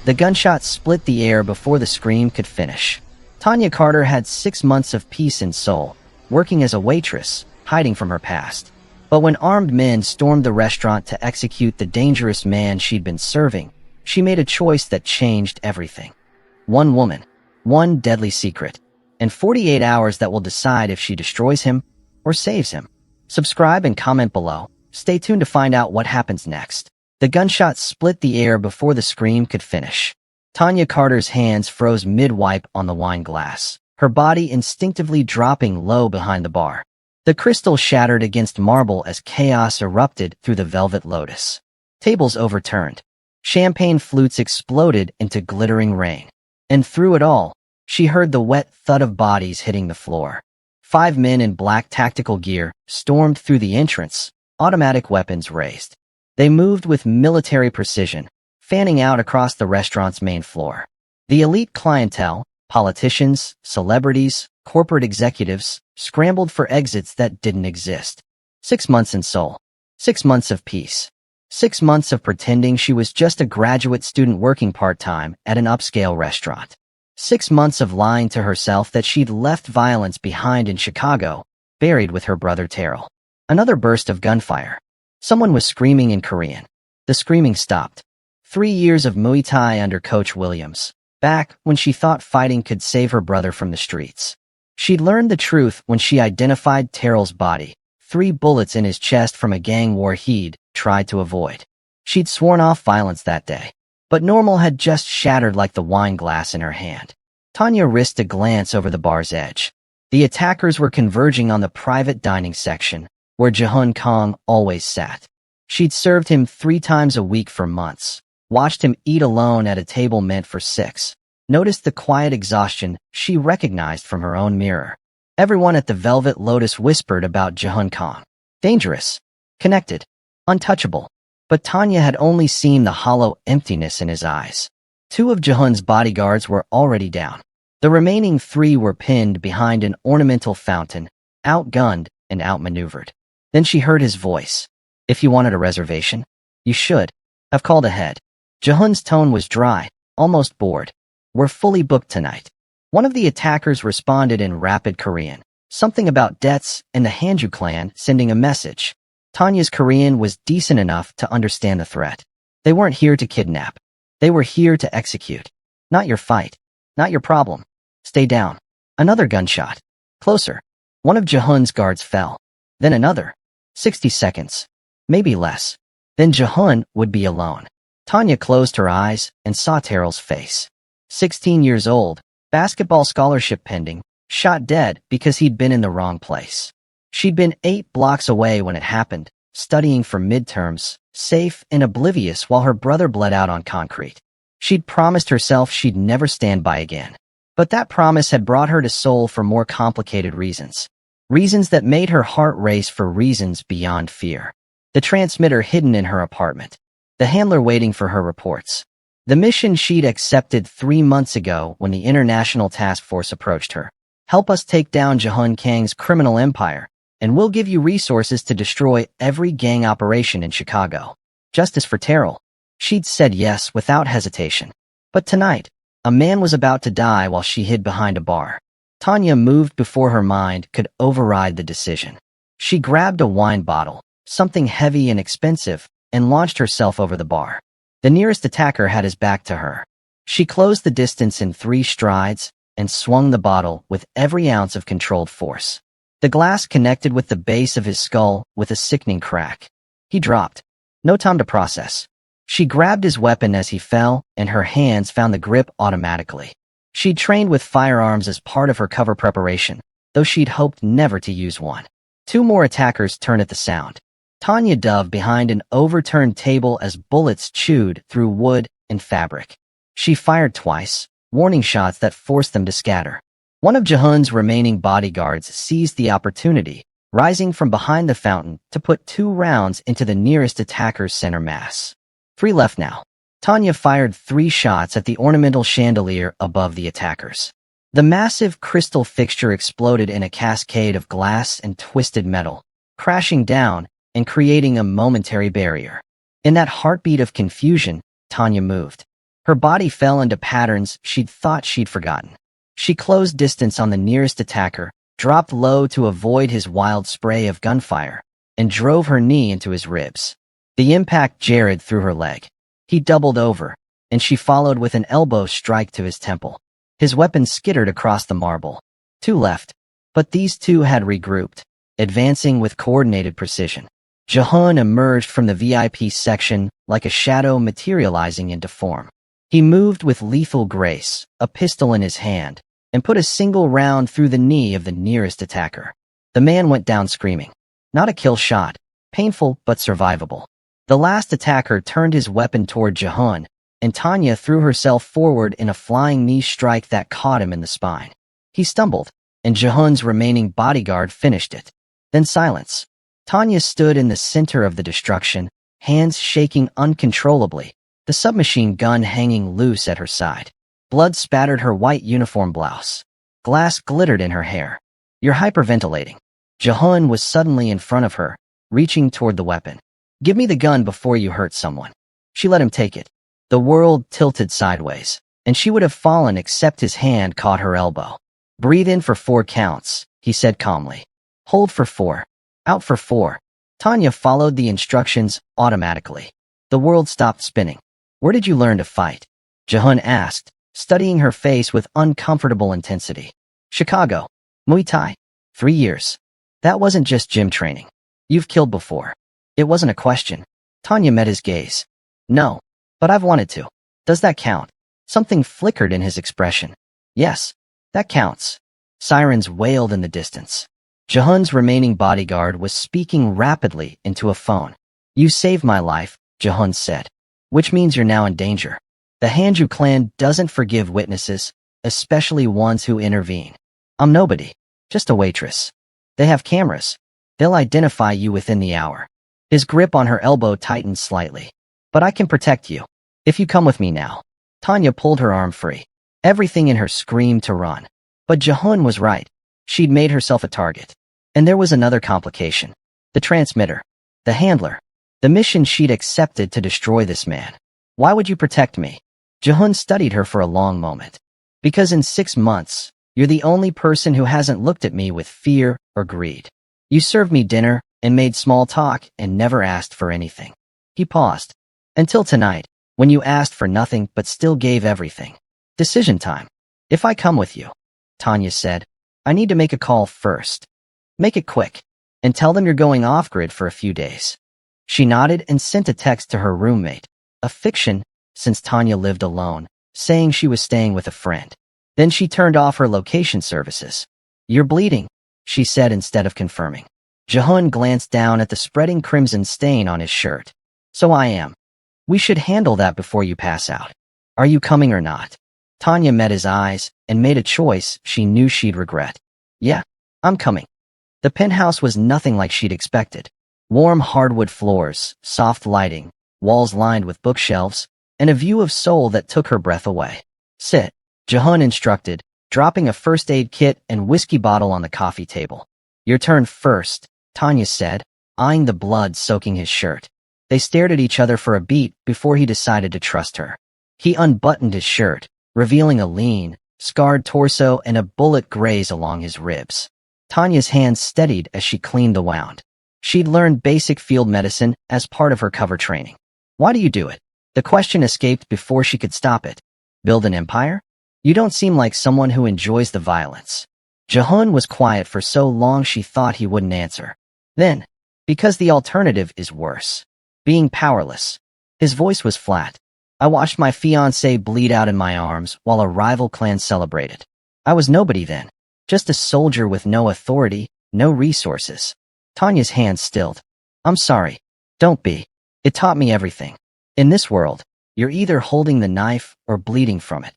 The gunshot split the air before the scream could finish. Tania Carter had 6 months of peace in Seoul, working as a waitress, hiding from her past. But when armed men stormed the restaurant to execute the dangerous man she'd been serving, she made a choice that changed everything. One woman, one deadly secret, and 48 hours that will decide if she destroys him or saves him. Subscribe and comment below. Stay tuned to find out what happens next. The gunshot split the air before the scream could finish. Tania Carter's hands froze mid-wipe on the wine glass, her body instinctively dropping low behind the bar. The crystal shattered against marble as chaos erupted through the velvet lotus. Tables overturned. Champagne flutes exploded into glittering rain. And through it all, she heard the wet thud of bodies hitting the floor. 5 men in black tactical gear stormed through the entrance, automatic weapons raised. They moved with military precision, fanning out across the restaurant's main floor. The elite clientele, politicians, celebrities, corporate executives, scrambled for exits that didn't exist. 6 months in Seoul. 6 months of peace. 6 months of pretending she was just a graduate student working part-time at an upscale restaurant. 6 months of lying to herself that she'd left violence behind in Chicago, buried with her brother Terrell. Another burst of gunfire. Someone was screaming in Korean. The screaming stopped. 3 years of Muay Thai under Coach Williams, back when she thought fighting could save her brother from the streets. She'd learned the truth when she identified Terrell's body, 3 bullets in his chest from a gang war he'd tried to avoid. She'd sworn off violence that day, but normal had just shattered like the wine glass in her hand. Tania risked a glance over the bar's edge. The attackers were converging on the private dining section, where Jihoon Kang always sat. She'd served him 3 times a week for months, watched him eat alone at a table meant for 6, noticed the quiet exhaustion she recognized from her own mirror. Everyone at the Velvet Lotus whispered about Jihoon Kang. Dangerous, connected, untouchable. But Tania had only seen the hollow emptiness in his eyes. 2 of Jihoon's bodyguards were already down. The remaining 3 were pinned behind an ornamental fountain, outgunned and outmaneuvered. Then she heard his voice. If you wanted a reservation, you should have called ahead. Jihoon's tone was dry, almost bored. We're fully booked tonight. One of the attackers responded in rapid Korean, something about debts and the Hanju clan sending a message. Tania's Korean was decent enough to understand the threat. They weren't here to kidnap. They were here to execute. Not your fight. Not your problem. Stay down. Another gunshot. Closer. One of Jihoon's guards fell. Then another. 60 seconds. Maybe less. Then Jihoon would be alone. Tania closed her eyes and saw Terrell's face. 16 years old, basketball scholarship pending, shot dead because he'd been in the wrong place. She'd been 8 blocks away when it happened, studying for midterms, safe and oblivious while her brother bled out on concrete. She'd promised herself she'd never stand by again. But that promise had brought her to Seoul for more complicated reasons. Reasons that made her heart race for reasons beyond fear. The transmitter hidden in her apartment. The handler waiting for her reports. The mission she'd accepted 3 months ago when the International Task Force approached her. Help us take down Jihoon Kang's criminal empire, and we'll give you resources to destroy every gang operation in Chicago. Justice for Terrell. She'd said yes without hesitation. But tonight, a man was about to die while she hid behind a bar. Tania moved before her mind could override the decision. She grabbed a wine bottle, something heavy and expensive, and launched herself over the bar. The nearest attacker had his back to her. She closed the distance in 3 strides and swung the bottle with every ounce of controlled force. The glass connected with the base of his skull with a sickening crack. He dropped. No time to process. She grabbed his weapon as he fell, and her hands found the grip automatically. She'd trained with firearms as part of her cover preparation, though she'd hoped never to use one. 2 more attackers turned at the sound. Tania dove behind an overturned table as bullets chewed through wood and fabric. She fired twice, warning shots that forced them to scatter. One of Jihoon's remaining bodyguards seized the opportunity, rising from behind the fountain to put 2 rounds into the nearest attacker's center mass. 3 left now. Tania fired 3 shots at the ornamental chandelier above the attackers. The massive crystal fixture exploded in a cascade of glass and twisted metal, crashing down and creating a momentary barrier. In that heartbeat of confusion, Tania moved. Her body fell into patterns she'd thought she'd forgotten. She closed distance on the nearest attacker, dropped low to avoid his wild spray of gunfire, and drove her knee into his ribs. The impact jarred through her leg. He doubled over, and she followed with an elbow strike to his temple. His weapon skittered across the marble. Two left, but these two had regrouped, advancing with coordinated precision. Jihoon emerged from the VIP section like a shadow materializing into form. He moved with lethal grace, a pistol in his hand, and put a single round through the knee of the nearest attacker. The man went down screaming. Not a kill shot, painful but survivable. The last attacker turned his weapon toward Jihoon, and Tania threw herself forward in a flying knee strike that caught him in the spine. He stumbled, and Jihoon's remaining bodyguard finished it. Then silence. Tania stood in the center of the destruction, hands shaking uncontrollably, the submachine gun hanging loose at her side. Blood spattered her white uniform blouse. Glass glittered in her hair. "You're hyperventilating." Jihoon was suddenly in front of her, reaching toward the weapon. "Give me the gun before you hurt someone." She let him take it. The world tilted sideways, and she would have fallen except his hand caught her elbow. "Breathe in for 4 counts," he said calmly. "Hold for 4. Out for 4. Tania followed the instructions automatically. The world stopped spinning. "Where did you learn to fight?" Jihoon asked, studying her face with uncomfortable intensity. "Chicago. Muay Thai. 3 years. That wasn't just gym training. You've killed before." It wasn't a question. Tania met his gaze. "No, but I've wanted to." "Does that count?" Something flickered in his expression. "Yes, that counts." Sirens wailed in the distance. Jihoon's remaining bodyguard was speaking rapidly into a phone. "You saved my life," Jihoon said. "Which means you're now in danger. The Hanju clan doesn't forgive witnesses, especially ones who intervene. I'm nobody, just a waitress. They have cameras. They'll identify you within the hour." His grip on her elbow tightened slightly. "But I can protect you. If you come with me now." Tania pulled her arm free. Everything in her screamed to run. But Jihoon was right. She'd made herself a target. And there was another complication. The transmitter. The handler. The mission she'd accepted to destroy this man. "Why would you protect me?" Jihoon studied her for a long moment. "Because in 6 months, you're the only person who hasn't looked at me with fear or greed. You served me dinner and made small talk and never asked for anything." He paused. "Until tonight, when you asked for nothing but still gave everything. Decision time. If I come with you," Tania said, "I need to make a call first. Make it quick. And tell them you're going off-grid for a few days." She nodded and sent a text to her roommate. A fiction, since Tania lived alone, saying she was staying with a friend. Then she turned off her location services. "You're bleeding," she said instead of confirming. Jihoon glanced down at the spreading crimson stain on his shirt. "So I am. We should handle that before you pass out. Are you coming or not?" Tania met his eyes and made a choice she knew she'd regret. "Yeah, I'm coming." The penthouse was nothing like she'd expected. Warm hardwood floors, soft lighting, walls lined with bookshelves, and a view of Seoul that took her breath away. "Sit," Jihoon instructed, dropping a first aid kit and whiskey bottle on the coffee table. "Your turn first," Tania said, eyeing the blood soaking his shirt. They stared at each other for a beat before he decided to trust her. He unbuttoned his shirt, revealing a lean, scarred torso and a bullet graze along his ribs. Tania's hands steadied as she cleaned the wound. She'd learned basic field medicine as part of her cover training. "Why do you do it?" The question escaped before she could stop it. "Build an empire? You don't seem like someone who enjoys the violence." Jihoon was quiet for so long she thought he wouldn't answer. Then, "Because the alternative is worse. Being powerless." His voice was flat. "I watched my fiancé bleed out in my arms while a rival clan celebrated. I was nobody then. Just a soldier with no authority, no resources." Tania's hands stilled. "I'm sorry. Don't be. It taught me everything. In this world, you're either holding the knife or bleeding from it.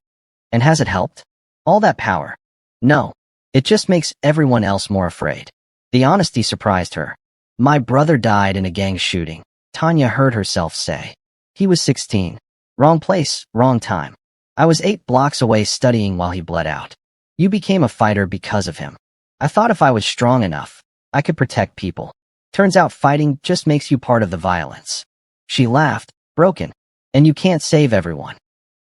And has it helped? All that power? No. It just makes everyone else more afraid." The honesty surprised her. "My brother died in a gang shooting," Tania heard herself say. "He was 16. Wrong place, wrong time. I was 8 blocks away studying while he bled out. You became a fighter because of him. I thought if I was strong enough, I could protect people. Turns out fighting just makes you part of the violence." She laughed, broken. "And you can't save everyone."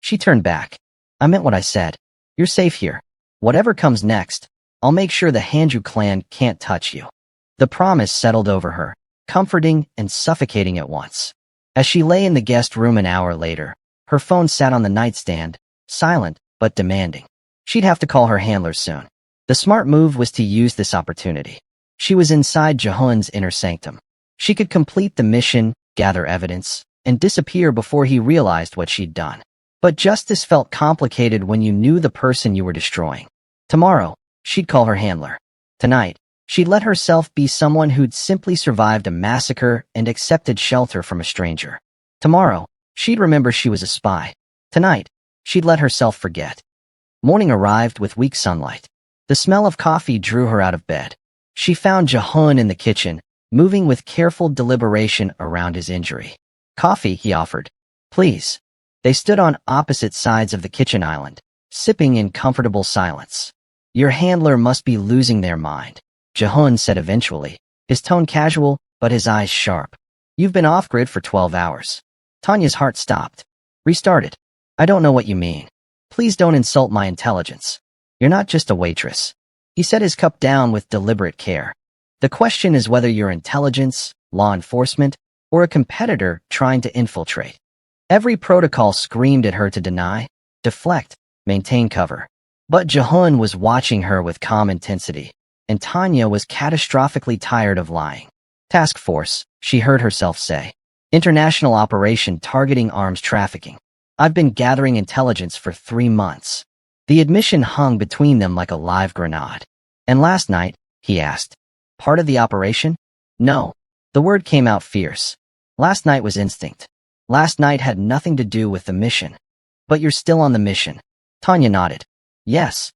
She turned back. I meant what I said. You're safe here. Whatever comes next, I'll make sure the Hanju clan can't touch you. The promise settled over her, comforting and suffocating at once. As she lay in the guest room an hour later, her phone sat on the nightstand, silent but demanding. She'd have to call her handler soon. The smart move was to use this opportunity. She was inside Jihoon's inner sanctum. She could complete the mission, gather evidence, and disappear before he realized what she'd done. But justice felt complicated when you knew the person you were destroying. Tomorrow, she'd call her handler. Tonight, she'd let herself be someone who'd simply survived a massacre and accepted shelter from a stranger. Tomorrow, she'd remember she was a spy. Tonight, she'd let herself forget. Morning arrived with weak sunlight. The smell of coffee drew her out of bed. She found Jihoon in the kitchen, moving with careful deliberation around his injury. Coffee, he offered. Please. They stood on opposite sides of the kitchen island, sipping in comfortable silence. Your handler must be losing their mind, Jihoon said eventually, his tone casual, but his eyes sharp. You've been off-grid for 12 hours. Tanya's heart stopped. Restarted. I don't know what you mean. Please don't insult my intelligence. You're not just a waitress. He set his cup down with deliberate care. The question is whether you're intelligence, law enforcement, or a competitor trying to infiltrate. Every protocol screamed at her to deny, deflect, maintain cover. But Jihoon was watching her with calm intensity, and Tanya was catastrophically tired of lying. Task Force, she heard herself say. International operation targeting arms trafficking. I've been gathering intelligence for 3 months. The admission hung between them like a live grenade. And last night, he asked, part of the operation? No. The word came out fierce. Last night was instinct. Last night had nothing to do with the mission. But you're still on the mission. Tanya nodded. Yes.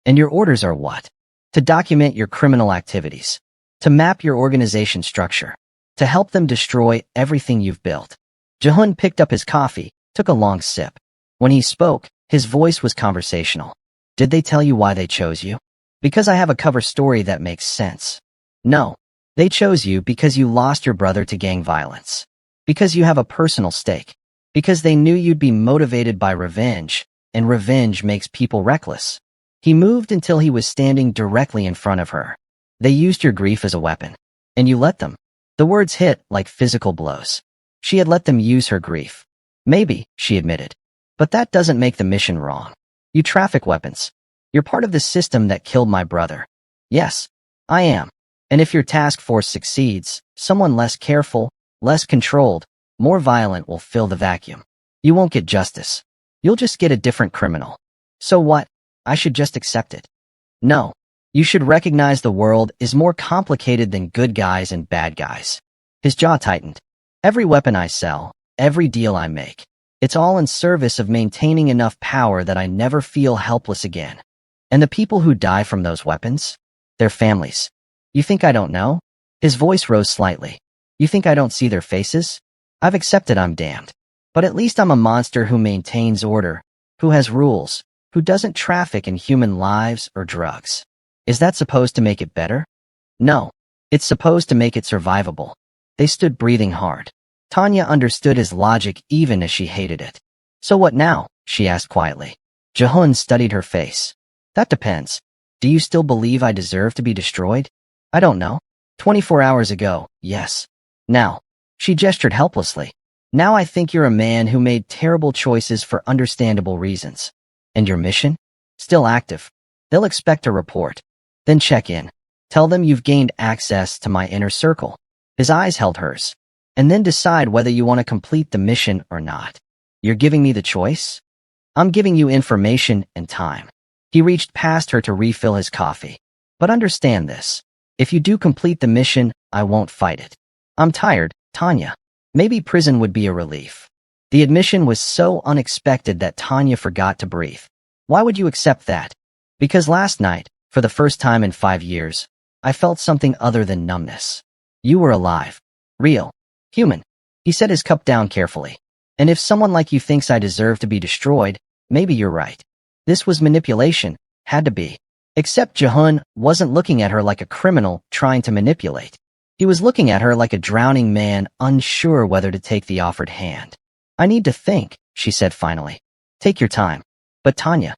And your orders are what? To document your criminal activities. To map your organization structure. To help them destroy everything you've built. Jihoon picked up his coffee, took a long sip. When he spoke, his voice was conversational. Did they tell you why they chose you? Because I have a cover story that makes sense. No. They chose you because you lost your brother to gang violence. Because you have a personal stake. Because they knew you'd be motivated by revenge, and revenge makes people reckless. He moved until he was standing directly in front of her. They used your grief as a weapon. And you let them. The words hit like physical blows. She had let them use her grief. Maybe, she admitted. But that doesn't make the mission wrong. You traffic weapons. You're part of the system that killed my brother. Yes, I am. And if your task force succeeds, someone less careful, less controlled, more violent will fill the vacuum. You won't get justice. You'll just get a different criminal. So what? I should just accept it. No. You should recognize the world is more complicated than good guys and bad guys. His jaw tightened. Every weapon I sell, every deal I make, it's all in service of maintaining enough power that I never feel helpless again. And the people who die from those weapons? Their families. You think I don't know? His voice rose slightly. You think I don't see their faces? I've accepted I'm damned. But at least I'm a monster who maintains order, who has rules, who doesn't traffic in human lives or drugs. Is that supposed to make it better? No. It's supposed to make it survivable. They stood breathing hard. Tanya understood his logic even as she hated it. So what now? She asked quietly. Jihoon studied her face. That depends. Do you still believe I deserve to be destroyed? I don't know. 24 hours ago, yes. Now. She gestured helplessly. Now I think you're a man who made terrible choices for understandable reasons. And your mission? Still active. They'll expect a report. Then check in. Tell them you've gained access to my inner circle. His eyes held hers. And then decide whether you want to complete the mission or not. You're giving me the choice? I'm giving you information and time. He reached past her to refill his coffee. But understand this. If you do complete the mission, I won't fight it. I'm tired, Tanya. Maybe prison would be a relief. The admission was so unexpected that Tanya forgot to breathe. Why would you accept that? Because last night, for the first time in 5 years, I felt something other than numbness. You were alive. Real. Human. He set his cup down carefully. And if someone like you thinks I deserve to be destroyed, maybe you're right. This was manipulation. Had to be. Except Jihoon wasn't looking at her like a criminal trying to manipulate. He was looking at her like a drowning man unsure whether to take the offered hand. I need to think, she said finally. Take your time. But Tanya.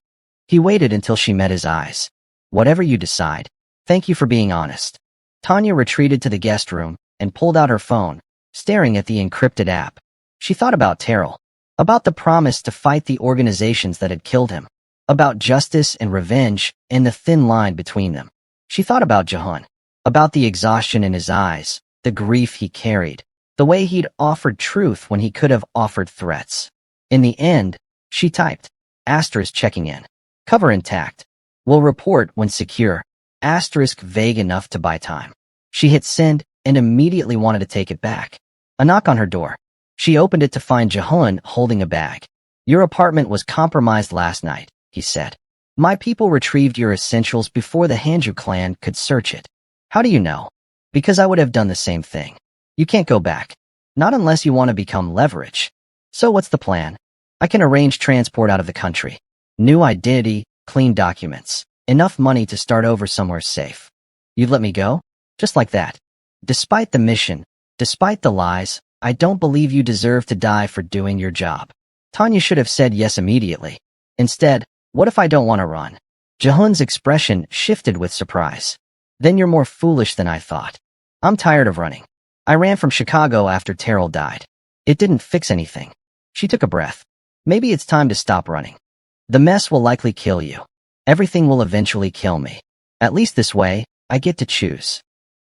He waited until she met his eyes. Whatever you decide. Thank you for being honest. Tanya retreated to the guest room and pulled out her phone, staring at the encrypted app. She thought about Terrell, about the promise to fight the organizations that had killed him, about justice and revenge and the thin line between them. She thought about Jihoon, about the exhaustion in his eyes, the grief he carried, the way he'd offered truth when he could have offered threats. In the end, she typed, asterisk checking in. Cover intact. Will report when secure. Asterisk vague enough to buy time. She hit send and immediately wanted to take it back. A knock on her door. She opened it to find Jihoon holding a bag. Your apartment was compromised last night, he said. My people retrieved your essentials before the Hanju clan could search it. How do you know? Because I would have done the same thing. You can't go back. Not unless you want to become leverage. So what's the plan? I can arrange transport out of the country. New identity, clean documents. Enough money to start over somewhere safe. You'd let me go? Just like that. Despite the mission, despite the lies, I don't believe you deserve to die for doing your job. Tanya should have said yes immediately. Instead, what if I don't want to run? Jihoon's expression shifted with surprise. Then you're more foolish than I thought. I'm tired of running. I ran from Chicago after Terrell died. It didn't fix anything. She took a breath. Maybe it's time to stop running. The mess will likely kill you. Everything will eventually kill me. At least this way, I get to choose.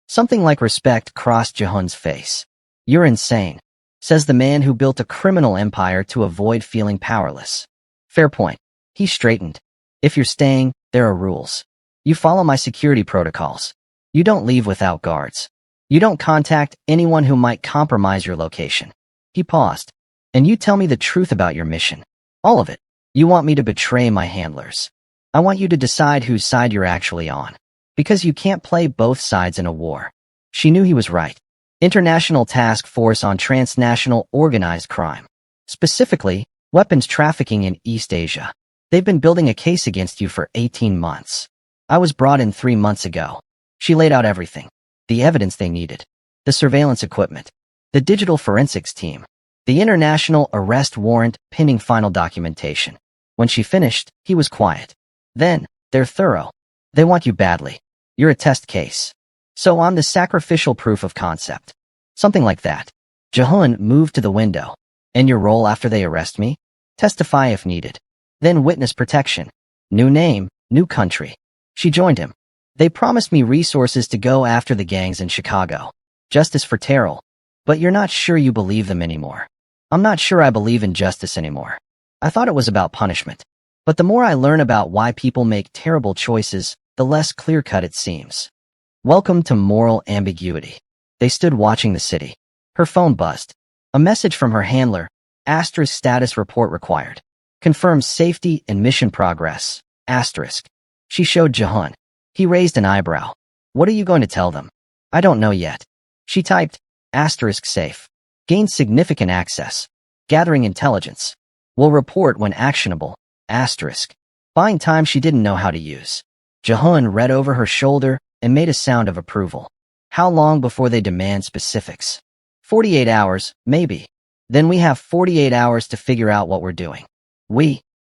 Something like respect crossed Jihoon's face. You're insane, says the man who built a criminal empire to avoid feeling powerless. Fair point. He straightened. If you're staying, there are rules. You follow my security protocols. You don't leave without guards. You don't contact anyone who might compromise your location. He paused. And you tell me the truth about your mission. All of it. You want me to betray my handlers. I want you to decide whose side you're actually on. Because you can't play both sides in a war. She knew he was right. International Task Force on Transnational Organized Crime. Specifically, weapons trafficking in East Asia. They've been building a case against you for 18 months. I was brought in 3 months ago. She laid out everything. The evidence they needed. The surveillance equipment. The digital forensics team. The international arrest warrant pending final documentation. When she finished, he was quiet. Then, they're thorough. They want you badly. You're a test case. So I'm the sacrificial proof of concept. Something like that. Jihoon moved to the window. And your role after they arrest me? Testify if needed. Then witness protection. New name, new country. She joined him. They promised me resources to go after the gangs in Chicago. Justice for Terrell. But you're not sure you believe them anymore. I'm not sure I believe in justice anymore. I thought it was about punishment. But the more I learn about why people make terrible choices, the less clear-cut it seems. Welcome to moral ambiguity. They stood watching the city. Her phone buzzed. A message from her handler. Asterisk status report required. Confirms safety and mission progress. Asterisk. She showed Jihoon. He raised an eyebrow. What are you going to tell them? I don't know yet. She typed. Asterisk safe. Gained significant access. Gathering intelligence. Will report when actionable. Asterisk. Buying time she didn't know how to use. Jihoon read over her shoulder and made a sound of approval. How long before they demand specifics? 48 hours, maybe. Then we have 48 hours to figure out what we're doing.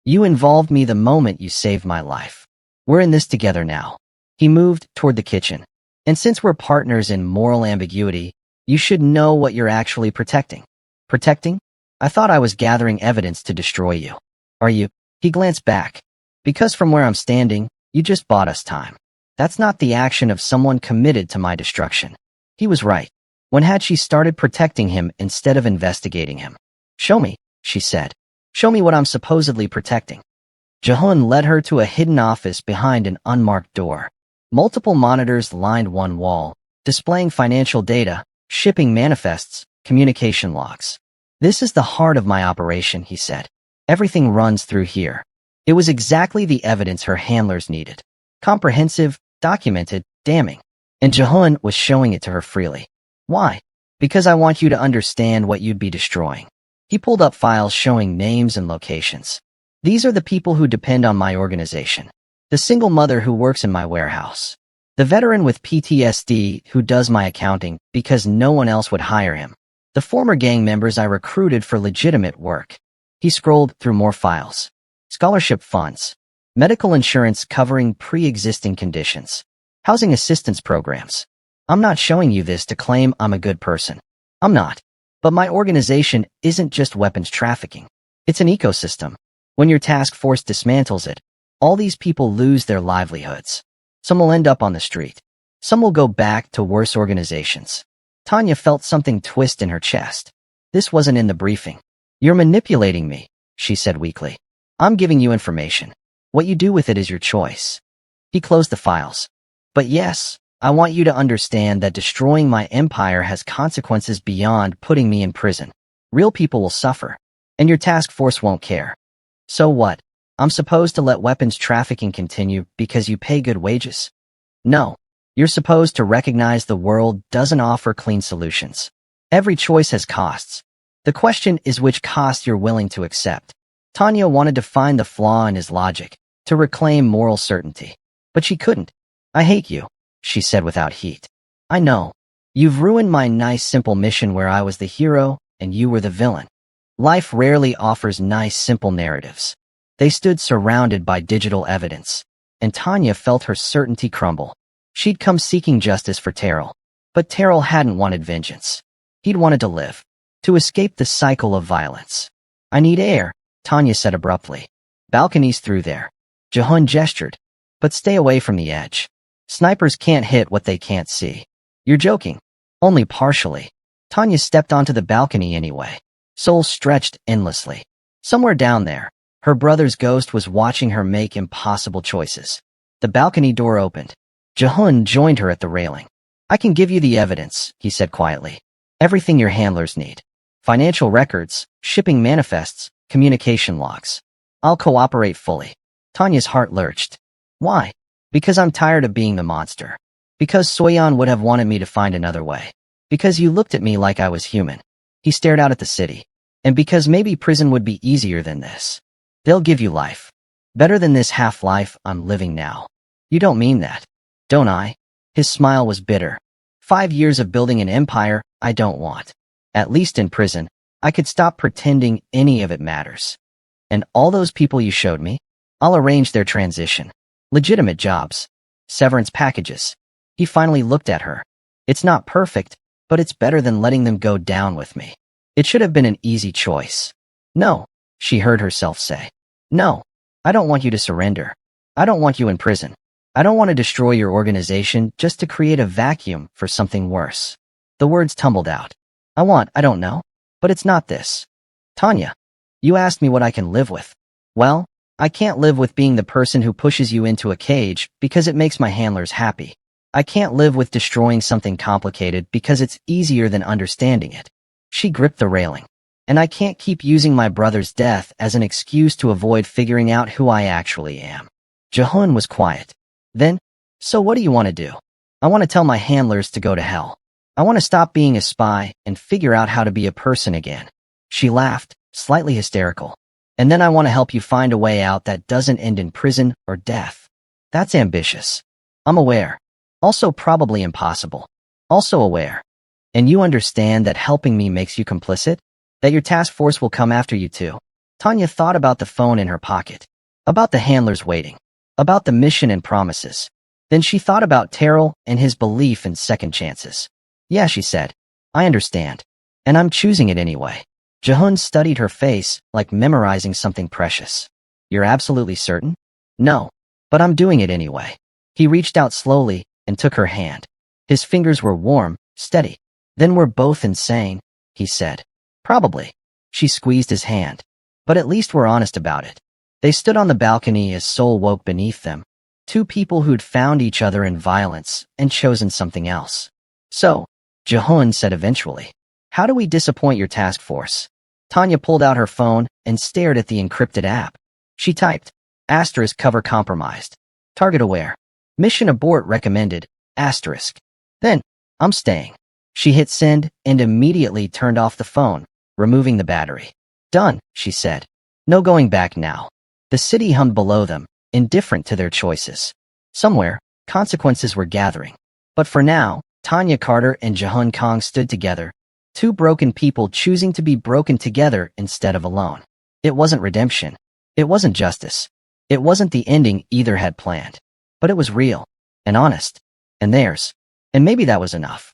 You involved me the moment you saved my life. We're in this together now. He moved toward the kitchen. And since we're partners in moral ambiguity, you should know what you're actually protecting. Protecting? I thought I was gathering evidence to destroy you. Are you? He glanced back. Because from where I'm standing, you just bought us time. That's not the action of someone committed to my destruction. He was right. When had she started protecting him instead of investigating him? Show me, she said. Show me what I'm supposedly protecting. Jihoon led her to a hidden office behind an unmarked door. Multiple monitors lined one wall, displaying financial data, shipping manifests, communication logs. This is the heart of my operation, he said. Everything runs through here. It was exactly the evidence her handlers needed. Comprehensive, documented, damning. And Jihoon was showing it to her freely. Why? Because I want you to understand what you'd be destroying. He pulled up files showing names and locations. These are the people who depend on my organization. The single mother who works in my warehouse. The veteran with PTSD who does my accounting because no one else would hire him. The former gang members I recruited for legitimate work. He scrolled through more files. Scholarship funds. Medical insurance covering pre-existing conditions. Housing assistance programs. I'm not showing you this to claim I'm a good person. I'm not. But my organization isn't just weapons trafficking. It's an ecosystem. When your task force dismantles it, all these people lose their livelihoods. Some will end up on the street. Some will go back to worse organizations. Tania felt something twist in her chest. This wasn't in the briefing. You're manipulating me, she said weakly. I'm giving you information. What you do with it is your choice. He closed the files. But yes, I want you to understand that destroying my empire has consequences beyond putting me in prison. Real people will suffer, and your task force won't care. So what? I'm supposed to let weapons trafficking continue because you pay good wages? No. You're supposed to recognize the world doesn't offer clean solutions. Every choice has costs. The question is which cost you're willing to accept. Tania wanted to find the flaw in his logic, to reclaim moral certainty. But she couldn't. I hate you, she said without heat. I know. You've ruined my nice simple mission where I was the hero and you were the villain. Life rarely offers nice simple narratives. They stood surrounded by digital evidence, and Tania felt her certainty crumble. She'd come seeking justice for Terrell, but Terrell hadn't wanted vengeance. He'd wanted to live, to escape the cycle of violence. I need air, Tania said abruptly. Balconies through there. Jihoon gestured. But stay away from the edge. Snipers can't hit what they can't see. You're joking. Only partially. Tania stepped onto the balcony anyway. Seoul stretched endlessly. Somewhere down there, her brother's ghost was watching her make impossible choices. The balcony door opened. Jihoon joined her at the railing. I can give you the evidence, he said quietly. Everything your handlers need. Financial records, shipping manifests, communication logs. I'll cooperate fully. Tanya's heart lurched. Why? Because I'm tired of being the monster. Because Soyeon would have wanted me to find another way. Because you looked at me like I was human. He stared out at the city. And because maybe prison would be easier than this. They'll give you life. Better than this half-life I'm living now. You don't mean that. Don't I? His smile was bitter. 5 years of building an empire I don't want. At least in prison, I could stop pretending any of it matters. And all those people you showed me? I'll arrange their transition. Legitimate jobs. Severance packages. He finally looked at her. It's not perfect, but it's better than letting them go down with me. It should have been an easy choice. No, she heard herself say. No, I don't want you to surrender. I don't want you in prison. I don't want to destroy your organization just to create a vacuum for something worse. The words tumbled out. I don't know. But it's not this. Tania, you asked me what I can live with. Well, I can't live with being the person who pushes you into a cage because it makes my handlers happy. I can't live with destroying something complicated because it's easier than understanding it. She gripped the railing. And I can't keep using my brother's death as an excuse to avoid figuring out who I actually am. Jihoon was quiet. Then, so what do you want to do? I want to tell my handlers to go to hell. I want to stop being a spy and figure out how to be a person again. She laughed, slightly hysterical. And then I want to help you find a way out that doesn't end in prison or death. That's ambitious. I'm aware. Also probably impossible. Also aware. And you understand that helping me makes you complicit? That your task force will come after you too? Tania thought about the phone in her pocket. About the handlers waiting. About the mission and promises. Then she thought about Terrell and his belief in second chances. Yeah, she said. I understand. And I'm choosing it anyway. Jihoon studied her face like memorizing something precious. You're absolutely certain? No. But I'm doing it anyway. He reached out slowly and took her hand. His fingers were warm, steady. Then we're both insane, he said. Probably. She squeezed his hand. But at least we're honest about it. They stood on the balcony as Seoul woke beneath them. Two people who'd found each other in violence and chosen something else. So, Jihoon said eventually, how do we disappoint your task force? Tania pulled out her phone and stared at the encrypted app. She typed, asterisk cover compromised. Target aware. Mission abort recommended, asterisk. Then, I'm staying. She hit send and immediately turned off the phone, removing the battery. Done, she said. No going back now. The city hummed below them, indifferent to their choices. Somewhere, consequences were gathering. But for now, Tania Carter and Jihoon Kang stood together, two broken people choosing to be broken together instead of alone. It wasn't redemption. It wasn't justice. It wasn't the ending either had planned. But it was real and honest and theirs. And maybe that was enough.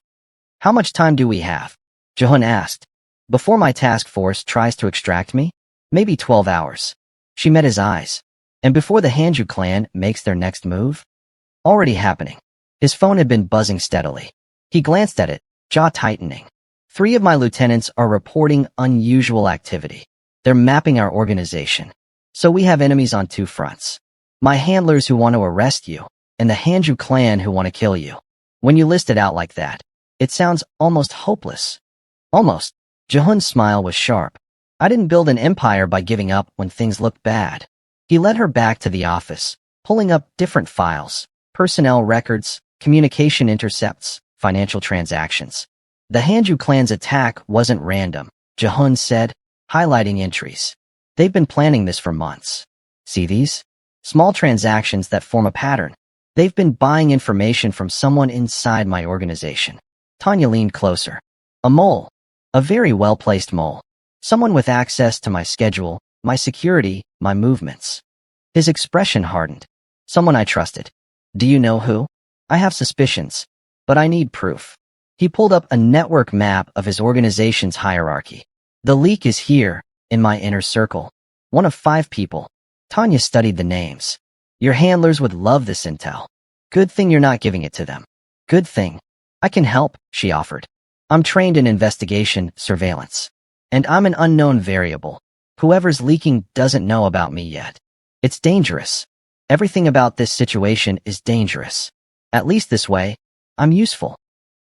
How much time do we have? Jihoon asked. Before my task force tries to extract me? Maybe 12 hours. She met his eyes. And before the Hanju clan makes their next move? Already happening. His phone had been buzzing steadily. He glanced at it, jaw tightening. 3 of my lieutenants are reporting unusual activity. They're mapping our organization. So we have enemies on 2 fronts. My handlers who want to arrest you, and the Hanju clan who want to kill you. When you list it out like that, it sounds almost hopeless. Almost. Jihoon's smile was sharp. I didn't build an empire by giving up when things looked bad. He led her back to the office, pulling up different files, personnel records, communication intercepts, financial transactions. The Hanju clan's attack wasn't random, Jihoon said, highlighting entries. They've been planning this for months. See these? Small transactions that form a pattern. They've been buying information from someone inside my organization. Tania leaned closer. A mole. A very well-placed mole. Someone with access to my schedule, my security, my movements. His expression hardened. Someone I trusted. Do you know who? I have suspicions, but I need proof. He pulled up a network map of his organization's hierarchy. The leak is here, in my inner circle. One of 5 people. Tania studied the names. Your handlers would love this intel. Good thing you're not giving it to them. Good thing. I can help, she offered. I'm trained in investigation, surveillance. And I'm an unknown variable. Whoever's leaking doesn't know about me yet. It's dangerous. Everything about this situation is dangerous. At least this way, I'm useful.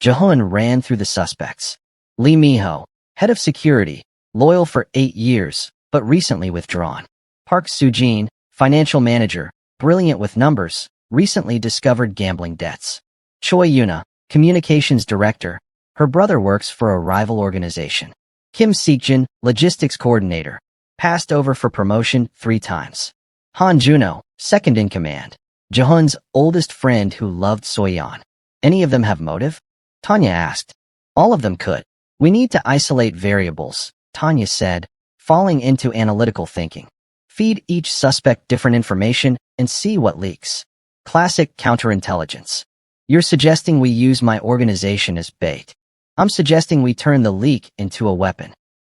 Jihoon ran through the suspects. Lee Miho, head of security, loyal for 8 years, but recently withdrawn. Park Soo-jin, financial manager, brilliant with numbers, recently discovered gambling debts. Choi Yuna, communications director, her brother works for a rival organization. Kim Seekjin, logistics coordinator, passed over for promotion 3 times. Han Juno, second in command, Jihoon's oldest friend who loved Soyeon. Any of them have motive? Tania asked. All of them could. We need to isolate variables, Tania said, falling into analytical thinking. Feed each suspect different information and see what leaks. Classic counterintelligence. You're suggesting we use my organization as bait. I'm suggesting we turn the leak into a weapon.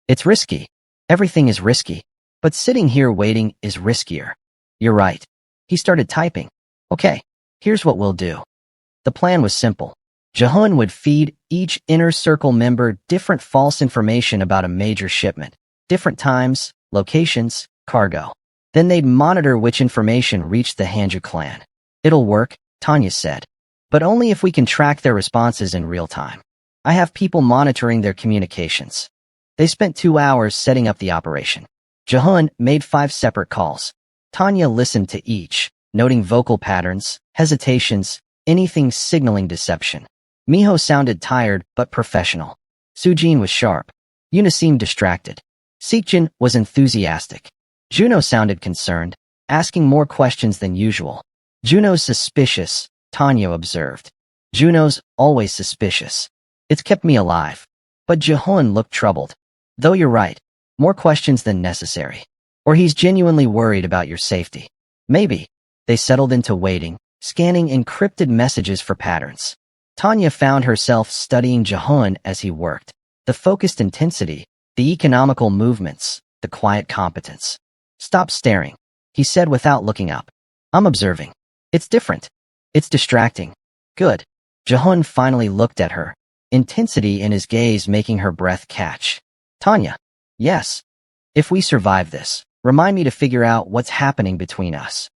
It's risky. Everything is risky. But sitting here waiting is riskier. You're right. He started typing. Okay, here's what we'll do. The plan was simple. Jihoon would feed each inner circle member different false information about a major shipment, different times, locations, cargo. Then they'd monitor which information reached the Hanju clan. It'll work, Tania said. But only if we can track their responses in real time. I have people monitoring their communications. They spent 2 hours setting up the operation. Jihoon made 5 separate calls. Tania listened to each, noting vocal patterns, hesitations, anything signaling deception. Miho sounded tired but professional. Soo-jin was sharp. Yuna seemed distracted. Seekjin was enthusiastic. Juno sounded concerned, asking more questions than usual. Juno's suspicious, Tania observed. Juno's always suspicious. It's kept me alive. But Jihoon looked troubled. Though you're right, more questions than necessary. Or he's genuinely worried about your safety. Maybe. They settled into waiting, scanning encrypted messages for patterns. Tania found herself studying Jihoon as he worked. The focused intensity, the economical movements, the quiet competence. Stop staring, he said without looking up. I'm observing. It's different. It's distracting. Good. Jihoon finally looked at her, intensity in his gaze making her breath catch. Tania. Yes. If we survive this, remind me to figure out what's happening between us.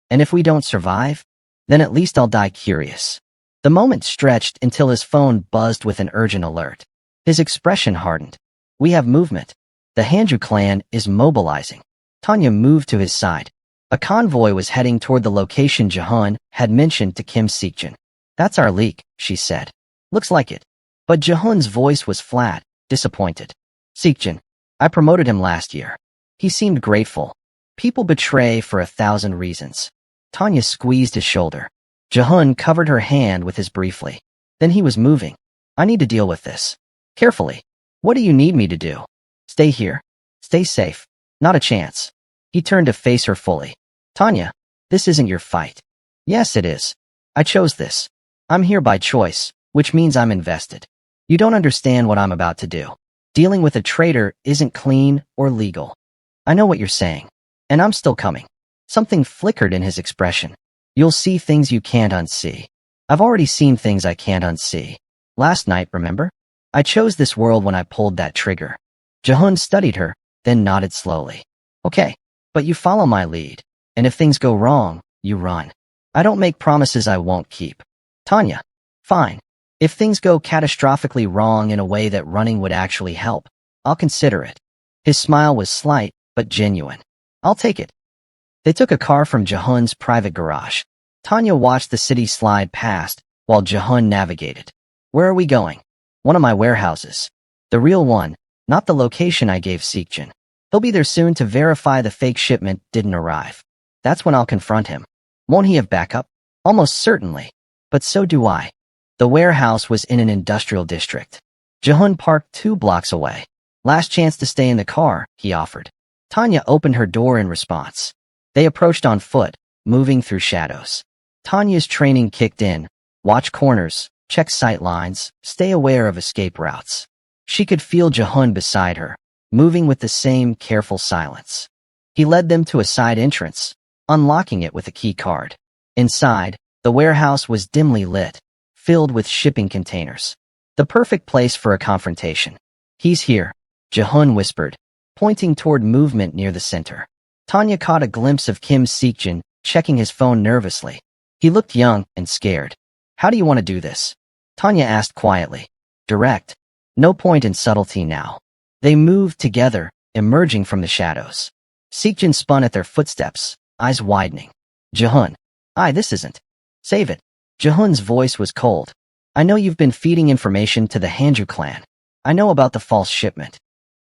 And if we don't survive, then at least I'll die curious. The moment stretched until his phone buzzed with an urgent alert. His expression hardened. We have movement. The Hanju clan is mobilizing. Tania moved to his side. A convoy was heading toward the location Jihoon had mentioned to Kim Seekjin. That's our leak, she said. Looks like it. But Jihoon's voice was flat, disappointed. Seekjin. I promoted him last year. He seemed grateful. People betray for 1,000 reasons. Tania squeezed his shoulder. Jihoon covered her hand with his briefly. Then he was moving. I need to deal with this. Carefully. What do you need me to do? Stay here. Stay safe. Not a chance. He turned to face her fully. Tanya, this isn't your fight. Yes, it is. I chose this. I'm here by choice, which means I'm invested. You don't understand what I'm about to do. Dealing with a traitor isn't clean or legal. I know what you're saying. And I'm still coming. Something flickered in his expression. You'll see things you can't unsee. I've already seen things I can't unsee. Last night, remember? I chose this world when I pulled that trigger. Jihoon studied her, then nodded slowly. Okay, but you follow my lead. And if things go wrong, you run. I don't make promises I won't keep. Tanya. Fine. If things go catastrophically wrong in a way that running would actually help, I'll consider it. His smile was slight, but genuine. I'll take it. They took a car from Jihoon's private garage. Tanya watched the city slide past, while Jihoon navigated. Where are we going? One of my warehouses. The real one, not the location I gave Seekjin. He'll be there soon to verify the fake shipment didn't arrive. That's when I'll confront him. Won't he have backup? Almost certainly. But so do I. The warehouse was in an industrial district. Jihoon parked 2 blocks away. Last chance to stay in the car, he offered. Tanya opened her door in response. They approached on foot, moving through shadows. Tanya's training kicked in. Watch corners, check sight lines, stay aware of escape routes. She could feel Jihoon beside her, moving with the same careful silence. He led them to a side entrance, unlocking it with a key card. Inside, the warehouse was dimly lit, filled with shipping containers. The perfect place for a confrontation. He's here, Jihoon whispered, pointing toward movement near the center. Tanya caught a glimpse of Kim Seekjin, checking his phone nervously. He looked young and scared. How do you want to do this? Tanya asked quietly. Direct. No point in subtlety now. They moved together, emerging from the shadows. Seekjin spun at their footsteps, eyes widening. Jihoon. This isn't. Save it. Jihoon's voice was cold. I know you've been feeding information to the Hanju clan. I know about the false shipment.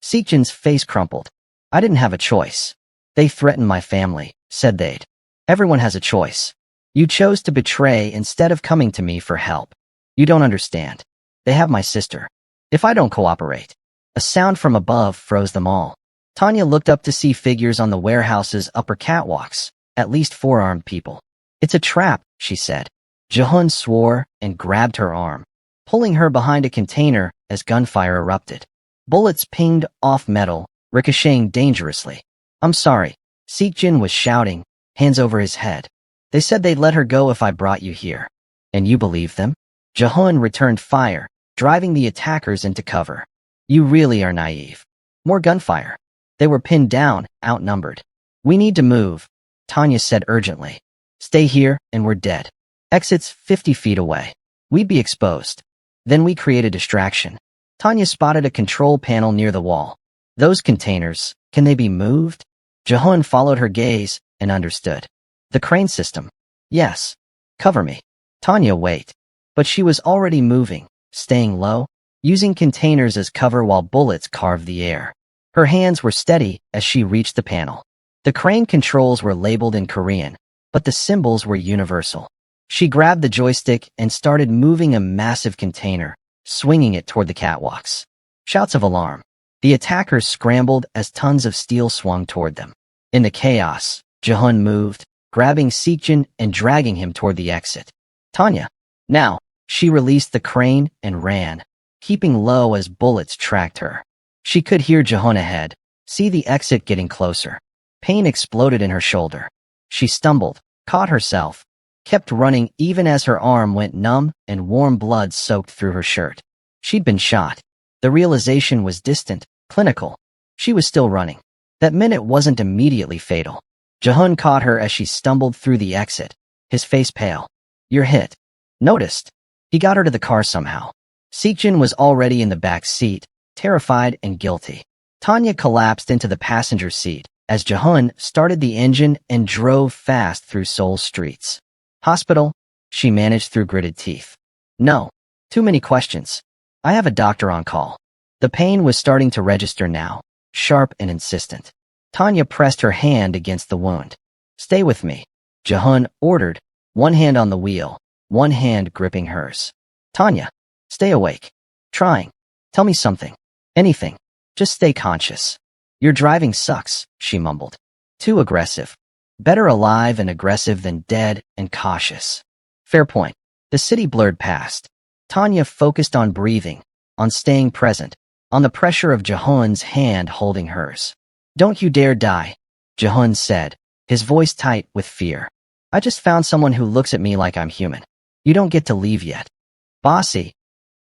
Seekjin's face crumpled. I didn't have a choice. They threatened my family, said they'd. Everyone has a choice. You chose to betray instead of coming to me for help. You don't understand. They have my sister. If I don't cooperate. A sound from above froze them all. Tanya looked up to see figures on the warehouse's upper catwalks, at least 4 armed people. It's a trap, she said. Jihoon swore and grabbed her arm, pulling her behind a container as gunfire erupted. Bullets pinged off metal, ricocheting dangerously. I'm sorry, Seekjin was shouting, hands over his head. They said they'd let her go if I brought you here. And you believe them? Jihoon returned fire, driving the attackers into cover. You really are naive. More gunfire. They were pinned down, outnumbered. We need to move, Tanya said urgently. Stay here, and we're dead. Exits 50 feet away. We'd be exposed. Then we create a distraction. Tanya spotted a control panel near the wall. Those containers, can they be moved? Jihoon followed her gaze and understood. The crane system. Yes. Cover me. Tanya, wait. But she was already moving, staying low, using containers as cover while bullets carved the air. Her hands were steady as she reached the panel. The crane controls were labeled in Korean, but the symbols were universal. She grabbed the joystick and started moving a massive container, swinging it toward the catwalks. Shouts of alarm. The attackers scrambled as tons of steel swung toward them. In the chaos, Jihoon moved, grabbing Seekjin and dragging him toward the exit. Tanya. Now. She released the crane and ran, keeping low as bullets tracked her. She could hear Jihoon ahead, see the exit getting closer. Pain exploded in her shoulder. She stumbled, caught herself, kept running even as her arm went numb and warm blood soaked through her shirt. She'd been shot. The realization was distant, clinical. She was still running. That minute wasn't immediately fatal. Jihoon caught her as she stumbled through the exit, his face pale. You're hit. Noticed. He got her to the car somehow. Seekjin was already in the back seat, terrified and guilty. Tanya collapsed into the passenger seat as Jihoon started the engine and drove fast through Seoul streets. Hospital? She managed through gritted teeth. No. Too many questions. I have a doctor on call. The pain was starting to register now, sharp and insistent. Tanya pressed her hand against the wound. Stay with me, Jihoon ordered, one hand on the wheel, one hand gripping hers. Tanya, stay awake. Trying. Tell me something. Anything. Just stay conscious. Your driving sucks, she mumbled. Too aggressive. Better alive and aggressive than dead and cautious. Fair point. The city blurred past. Tania focused on breathing, on staying present, on the pressure of Jihoon's hand holding hers. Don't you dare die, Jihoon said, his voice tight with fear. I just found someone who looks at me like I'm human. You don't get to leave yet. Bossy,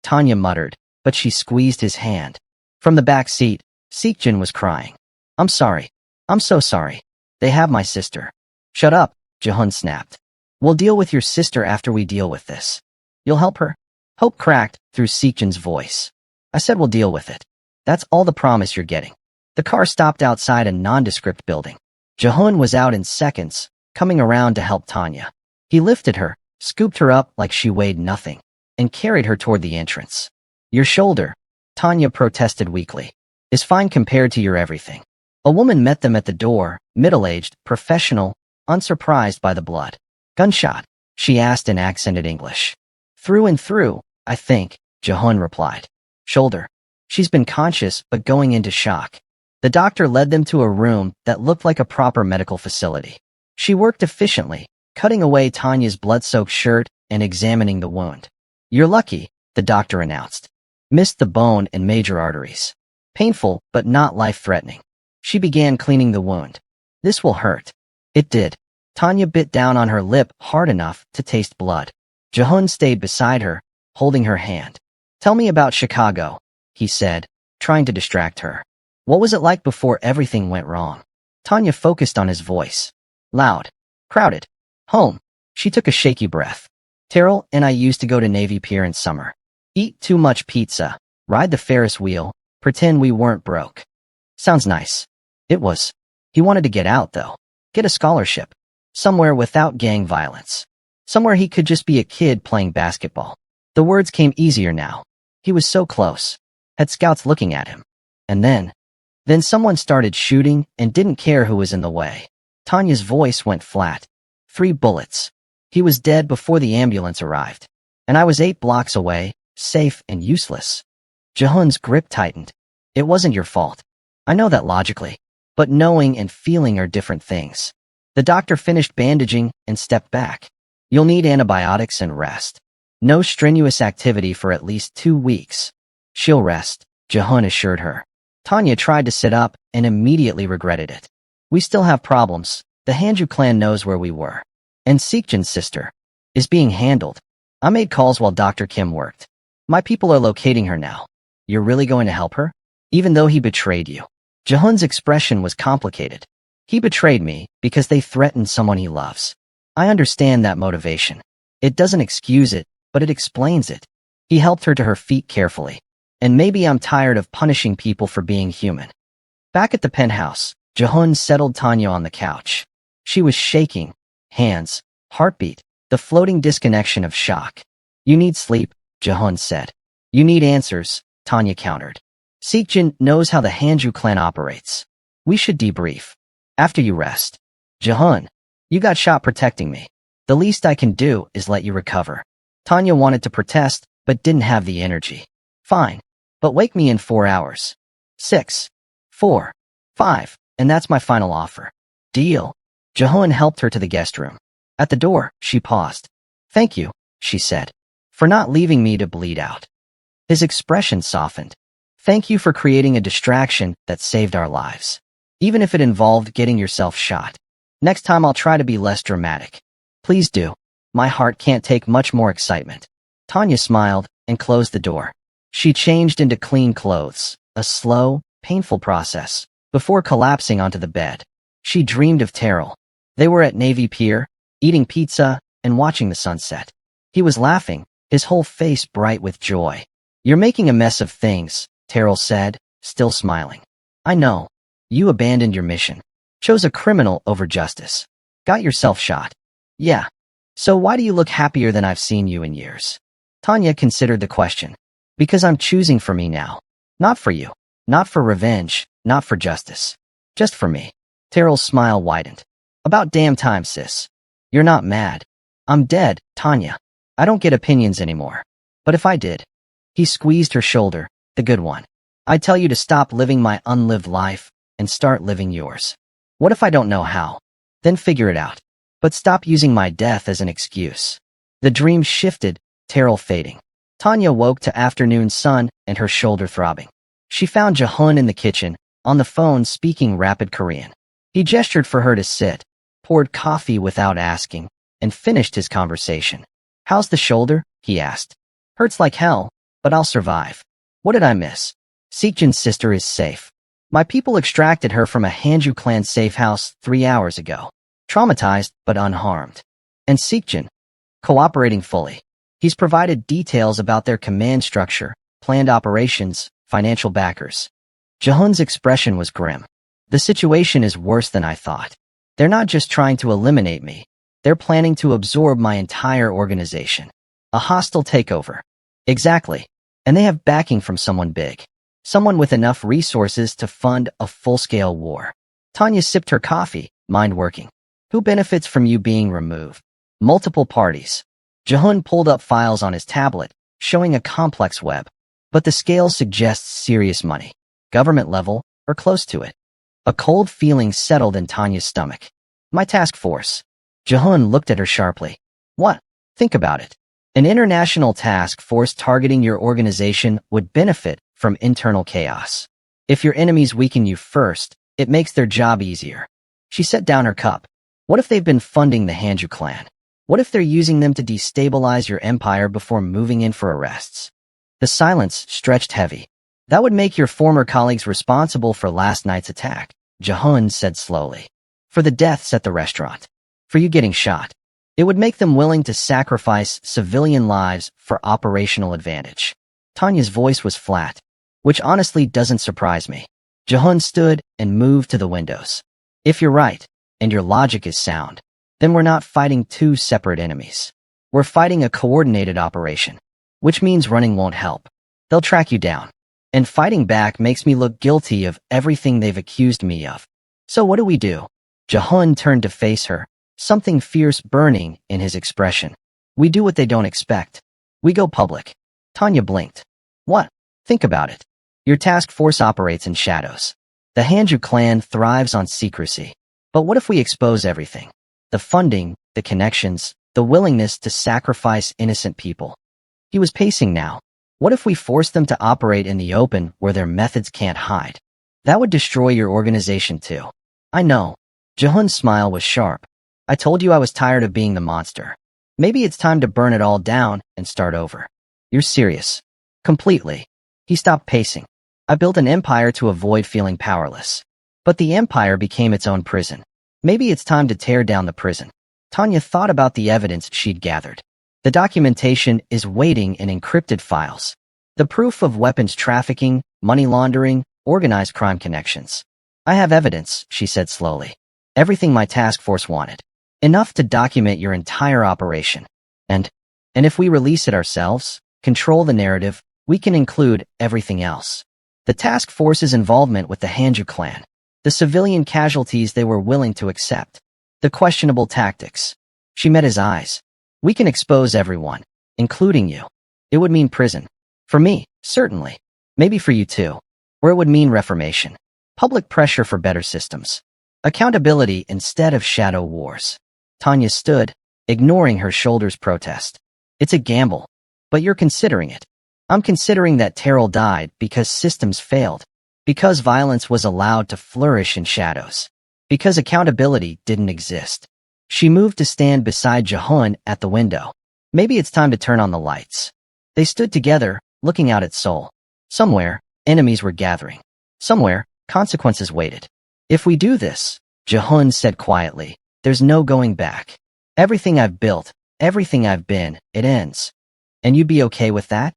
Tania muttered, but she squeezed his hand. From the back seat, Seokjin was crying. I'm sorry. I'm so sorry. They have my sister. Shut up, Jihoon snapped. We'll deal with your sister after we deal with this. You'll help her? Hope cracked through Seokjin's voice. I said we'll deal with it. That's all the promise you're getting. The car stopped outside a nondescript building. Jihoon was out in seconds, coming around to help Tania. He lifted her, scooped her up like she weighed nothing, and carried her toward the entrance. Your shoulder, Tania protested weakly, is fine compared to your everything. A woman met them at the door, middle-aged, professional, unsurprised by the blood. Gunshot, she asked in accented English. Through and through, I think, Jihoon replied. Shoulder. She's been conscious but going into shock. The doctor led them to a room that looked like a proper medical facility. She worked efficiently, cutting away Tania's blood-soaked shirt and examining the wound. You're lucky, the doctor announced. Missed the bone and major arteries. Painful, but not life-threatening. She began cleaning the wound. This will hurt. It did. Tania bit down on her lip hard enough to taste blood. Jihoon stayed beside her, holding her hand. Tell me about Chicago, he said, trying to distract her. What was it like before everything went wrong? Tania focused on his voice. Loud. Crowded. Home. She took a shaky breath. Terrell and I used to go to Navy Pier in summer. Eat too much pizza. Ride the Ferris wheel. Pretend we weren't broke. Sounds nice. It was. He wanted to get out, though. Get a scholarship. Somewhere without gang violence. Somewhere he could just be a kid playing basketball. The words came easier now. He was so close. Had scouts looking at him. And then someone started shooting and didn't care who was in the way. Tania's voice went flat. 3 bullets. He was dead before the ambulance arrived. And I was 8 blocks away, safe and useless. Jihoon's grip tightened. It wasn't your fault. I know that logically. But knowing and feeling are different things. The doctor finished bandaging and stepped back. You'll need antibiotics and rest. No strenuous activity for at least 2 weeks. She'll rest, Jihoon assured her. Tania tried to sit up and immediately regretted it. We still have problems. The Hanju clan knows where we were. And Seokjin's sister is being handled. I made calls while Dr. Kim worked. My people are locating her now. You're really going to help her? Even though he betrayed you. Jihoon's expression was complicated. He betrayed me because they threatened someone he loves. I understand that motivation. It doesn't excuse it, but it explains it. He helped her to her feet carefully. And maybe I'm tired of punishing people for being human. Back at the penthouse, Jihoon settled Tania on the couch. She was shaking. Hands, heartbeat, the floating disconnection of shock. You need sleep, Jihoon said. You need answers, Tania countered. Seokjin knows how the Hanju clan operates. We should debrief. After you rest. Jihoon, you got shot protecting me. The least I can do is let you recover. Tania wanted to protest, but didn't have the energy. Fine. But wake me in 4 hours. 6, 4, 5, and that's my final offer. Deal. Jihoon helped her to the guest room. At the door, she paused. Thank you, she said, for not leaving me to bleed out. His expression softened. Thank you for creating a distraction that saved our lives. Even if it involved getting yourself shot. Next time I'll try to be less dramatic. Please do. My heart can't take much more excitement. Tania smiled and closed the door. She changed into clean clothes, a slow, painful process, before collapsing onto the bed. She dreamed of Terrell. They were at Navy Pier, eating pizza and watching the sunset. He was laughing, his whole face bright with joy. You're making a mess of things, Terrell said, still smiling. I know. You abandoned your mission. Chose a criminal over justice. Got yourself shot. Yeah. So why do you look happier than I've seen you in years? Tania considered the question. Because I'm choosing for me now. Not for you. Not for revenge. Not for justice. Just for me. Terrell's smile widened. About damn time, sis. You're not mad. I'm dead, Tania. I don't get opinions anymore. But if I did. He squeezed her shoulder, the good one. I'd tell you to stop living my unlived life, and start living yours. What if I don't know how? Then figure it out. But stop using my death as an excuse. The dream shifted, Terrell fading. Tania woke to afternoon sun and her shoulder throbbing. She found Jihoon in the kitchen, on the phone speaking rapid Korean. He gestured for her to sit, poured coffee without asking, and finished his conversation. How's the shoulder? He asked. Hurts like hell, but I'll survive. What did I miss? Seokjin's sister is safe. My people extracted her from a Hanju clan safe house 3 hours ago. Traumatized, but unharmed. And Seokjin? Cooperating fully. He's provided details about their command structure, planned operations, financial backers. Jihoon's expression was grim. The situation is worse than I thought. They're not just trying to eliminate me. They're planning to absorb my entire organization. A hostile takeover. Exactly. And they have backing from someone big. Someone with enough resources to fund a full-scale war. Tania sipped her coffee, mind working. Who benefits from you being removed? Multiple parties. Jihoon pulled up files on his tablet, showing a complex web. But the scale suggests serious money. Government level, or close to it. A cold feeling settled in Tanya's stomach. My task force. Jihoon looked at her sharply. What? Think about it. An international task force targeting your organization would benefit from internal chaos. If your enemies weaken you first, it makes their job easier. She set down her cup. What if they've been funding the Hanju clan? What if they're using them to destabilize your empire before moving in for arrests? The silence stretched heavy. That would make your former colleagues responsible for last night's attack, Jihoon said slowly. For the deaths at the restaurant. For you getting shot. It would make them willing to sacrifice civilian lives for operational advantage. Tanya's voice was flat, which honestly doesn't surprise me. Jihoon stood and moved to the windows. If you're right, and your logic is sound, then we're not fighting two separate enemies. We're fighting a coordinated operation, which means running won't help. They'll track you down. And fighting back makes me look guilty of everything they've accused me of. So what do? Jihoon turned to face her, something fierce burning in his expression. We do what they don't expect. We go public. Tania blinked. What? Think about it. Your task force operates in shadows. The Hanju clan thrives on secrecy. But what if we expose everything? The funding, the connections, the willingness to sacrifice innocent people. He was pacing now. What if we force them to operate in the open where their methods can't hide? That would destroy your organization too. I know. Jihoon's smile was sharp. I told you I was tired of being the monster. Maybe it's time to burn it all down and start over. You're serious. Completely. He stopped pacing. I built an empire to avoid feeling powerless. But the empire became its own prison. Maybe it's time to tear down the prison. Tania thought about the evidence she'd gathered. The documentation is waiting in encrypted files. The proof of weapons trafficking, money laundering, organized crime connections. I have evidence, she said slowly. Everything my task force wanted. Enough to document your entire operation. And if we release it ourselves, control the narrative, we can include everything else. The task force's involvement with the Hanju clan. The civilian casualties they were willing to accept. The questionable tactics. She met his eyes. We can expose everyone, including you. It would mean prison. For me, certainly. Maybe for you too. Or it would mean reformation. Public pressure for better systems. Accountability instead of shadow wars. Tania stood, ignoring her shoulder's protest. It's a gamble. But you're considering it. I'm considering that Terrell died because systems failed. Because violence was allowed to flourish in shadows. Because accountability didn't exist. She moved to stand beside Jihoon at the window. Maybe it's time to turn on the lights. They stood together, looking out at Seoul. Somewhere, enemies were gathering. Somewhere, consequences waited. If we do this, Jihoon said quietly, there's no going back. Everything I've built, everything I've been, it ends. And you'd be okay with that?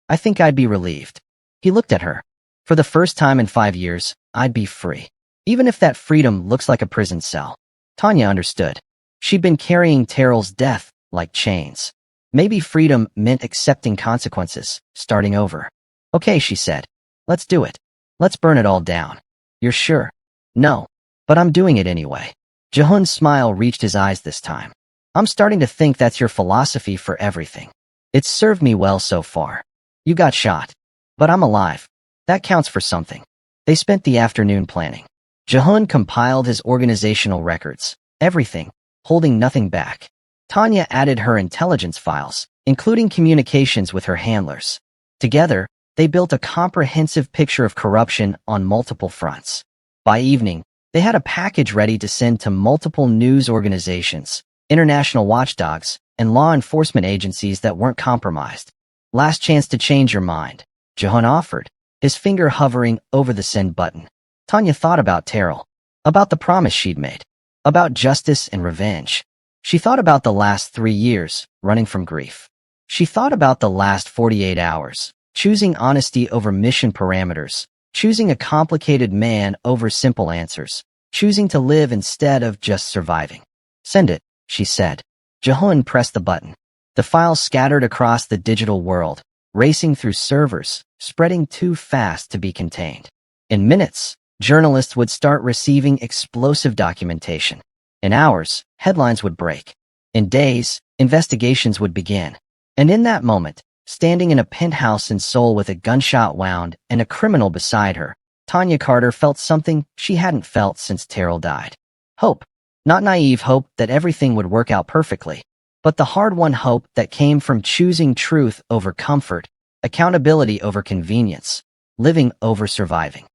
I think I'd be relieved. He looked at her. For the first time in 5 years, I'd be free. Even if that freedom looks like a prison cell. Tania understood. She'd been carrying Terrell's death like chains. Maybe freedom meant accepting consequences, starting over. Okay, she said. Let's do it. Let's burn it all down. You're sure? No. But I'm doing it anyway. Jihoon's smile reached his eyes this time. I'm starting to think that's your philosophy for everything. It's served me well so far. You got shot. But I'm alive. That counts for something. They spent the afternoon planning. Jihoon compiled his organizational records, everything, holding nothing back. Tania added her intelligence files, including communications with her handlers. Together, they built a comprehensive picture of corruption on multiple fronts. By evening, they had a package ready to send to multiple news organizations, international watchdogs, and law enforcement agencies that weren't compromised. Last chance to change your mind, Jihoon offered, his finger hovering over the send button. Tania thought about Terrell, about the promise she'd made, about justice and revenge. She thought about the last 3 years, running from grief. She thought about the last 48 hours, choosing honesty over mission parameters, choosing a complicated man over simple answers, choosing to live instead of just surviving. Send it, she said. Jihoon pressed the button. The files scattered across the digital world, racing through servers, spreading too fast to be contained. In minutes, journalists would start receiving explosive documentation. In hours, headlines would break. In days, investigations would begin. And in that moment, standing in a penthouse in Seoul with a gunshot wound and a criminal beside her, Tania Carter felt something she hadn't felt since Terrell died. Hope. Not naive hope that everything would work out perfectly, but the hard-won hope that came from choosing truth over comfort, accountability over convenience, living over surviving.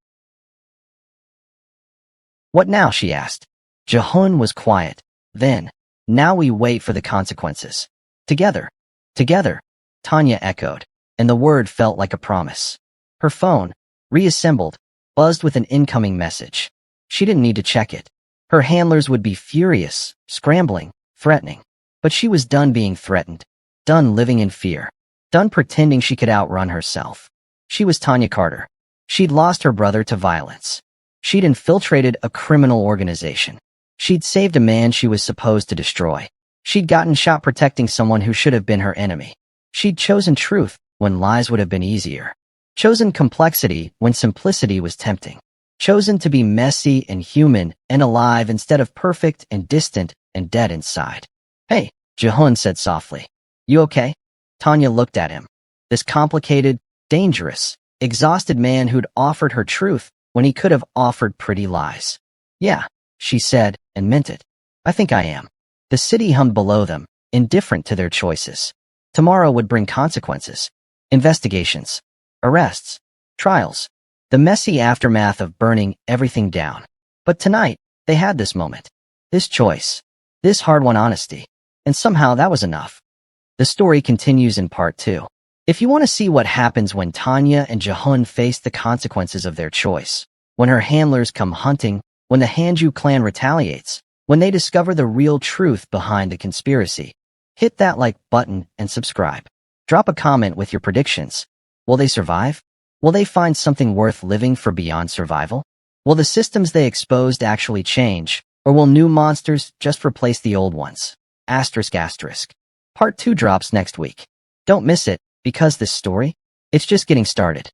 What now? She asked. Jihoon was quiet. Then, now we wait for the consequences. Together. Together, Tania echoed, and the word felt like a promise. Her phone, reassembled, buzzed with an incoming message. She didn't need to check it. Her handlers would be furious, scrambling, threatening. But she was done being threatened, done living in fear, done pretending she could outrun herself. She was Tania Carter. She'd lost her brother to violence. She'd infiltrated a criminal organization. She'd saved a man she was supposed to destroy. She'd gotten shot protecting someone who should have been her enemy. She'd chosen truth when lies would have been easier. Chosen complexity when simplicity was tempting. Chosen to be messy and human and alive instead of perfect and distant and dead inside. Hey, Jihoon said softly. You okay? Tania looked at him. This complicated, dangerous, exhausted man who'd offered her truth when he could have offered pretty lies. Yeah, she said, and meant it. I think I am. The city hummed below them, indifferent to their choices. Tomorrow would bring consequences. Investigations. Arrests. Trials. The messy aftermath of burning everything down. But tonight, they had this moment. This choice. This hard-won honesty. And somehow that was enough. The story continues in part 2. If you want to see what happens when Tania and Jihoon face the consequences of their choice, when her handlers come hunting, when the Hanju clan retaliates, when they discover the real truth behind the conspiracy, hit that like button and subscribe. Drop a comment with your predictions. Will they survive? Will they find something worth living for beyond survival? Will the systems they exposed actually change, or will new monsters just replace the old ones? Asterisk asterisk. Part 2 drops next week. Don't miss it, because this story, it's just getting started.